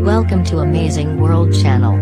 Welcome to Amazing World Channel.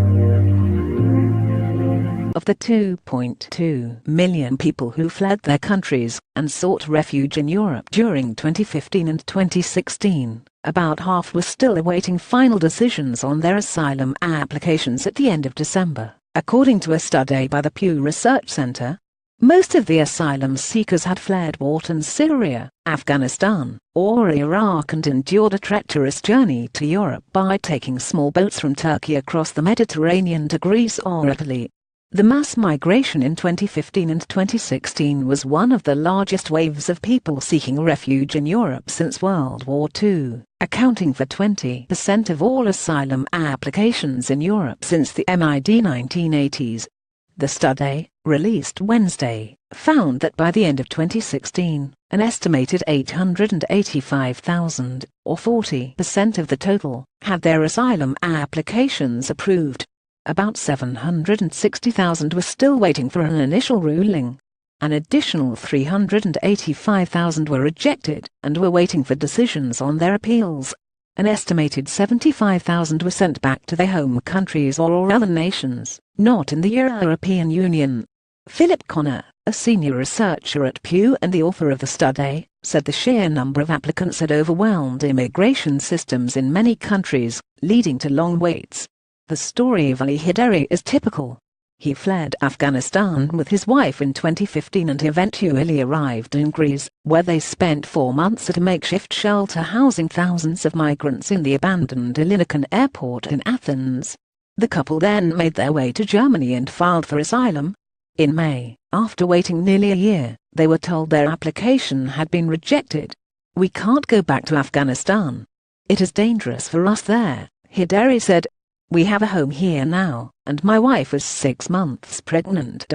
Of the 2.2 million people who fled their countries and sought refuge in Europe during 2015 and 2016, about half were still awaiting final decisions on their asylum applications at the end of December, according to a study by the Pew Research Center. Most of the asylum seekers had fled wartorn Syria, Afghanistan, or Iraq and endured a treacherous journey to Europe by taking small boats from Turkey across the Mediterranean to Greece or Italy. The mass migration in 2015 and 2016 was one of the largest waves of people seeking refuge in Europe since World War II, accounting for 20% of all asylum applications in Europe since the mid-1980s. The study, released Wednesday, found that by the end of 2016, an estimated 885,000, or 40% of the total, had their asylum applications approved. About 760,000 were still waiting for an initial ruling. An additional 385,000 were rejected and were waiting for decisions on their appeals. An estimated 75,000 were sent back to their home countries or other nations, not in the European Union. Philip Connor, a senior researcher at Pew and the author of the study, said the sheer number of applicants had overwhelmed immigration systems in many countries, leading to long waits. The story of Ali Hideri is typical. He fled Afghanistan with his wife in 2015 and eventually arrived in Greece, where they spent 4 months at a makeshift shelter housing thousands of migrants in the abandoned Ilinikon airport in Athens. The couple then made their way to Germany and filed for asylum. In May, after waiting nearly a year, they were told their application had been rejected. "We can't go back to Afghanistan. It is dangerous for us there," Hideri said. "We have a home here now, and my wife is 6 months pregnant."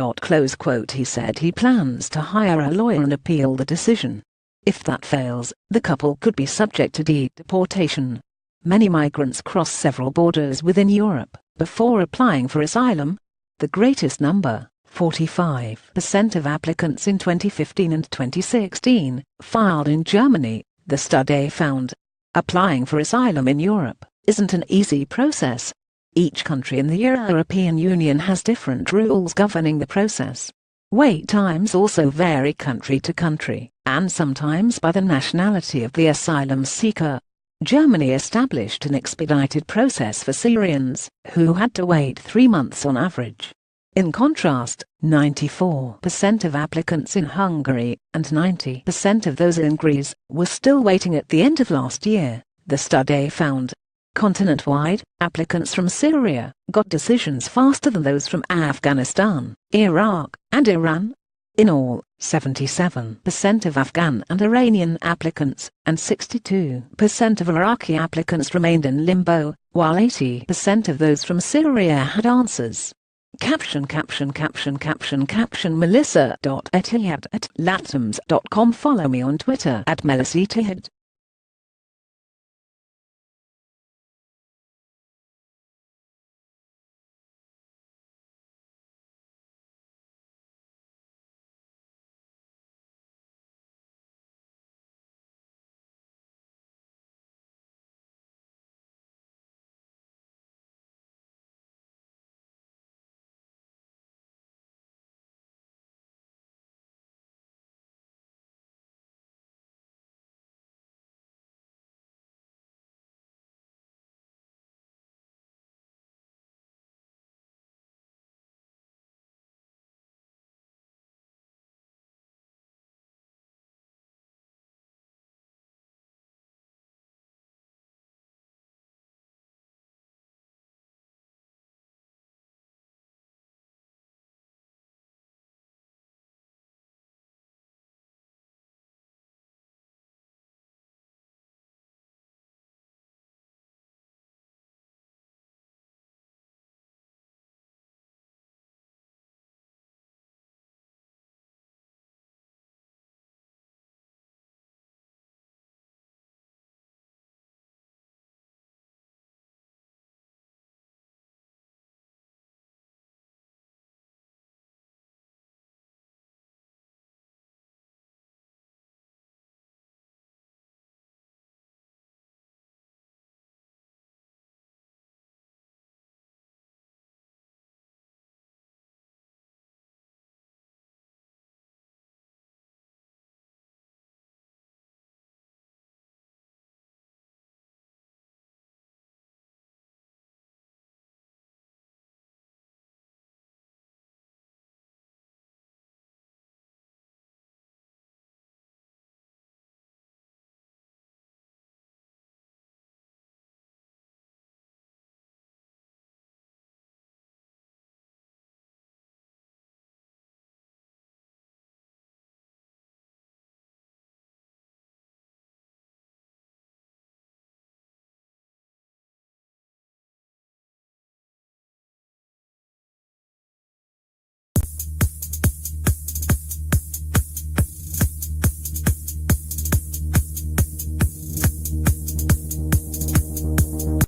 He said he plans to hire a lawyer and appeal the decision. If that fails, the couple could be subject to deportation. Many migrants cross several borders within Europe before applying for asylum. The greatest number, 45% of applicants in 2015 and 2016, filed in Germany, the study found. Applying for asylum in Europe isn't an easy process. Each country in the European Union has different rules governing the process. Wait times also vary country to country, and sometimes by the nationality of the asylum seeker. Germany established an expedited process for Syrians, who had to wait 3 months on average. In contrast, 94% of applicants in Hungary and 90% of those in Greece were still waiting at the end of last year, the study found. Continent-wide, applicants from Syria got decisions faster than those from Afghanistan, Iraq, and Iran. In all, 77% of Afghan and Iranian applicants and 62% of Iraqi applicants remained in limbo, while 80% of those from Syria had answers. Melissa.etihad@latams.com. Follow me on Twitter @MelissaEtihad.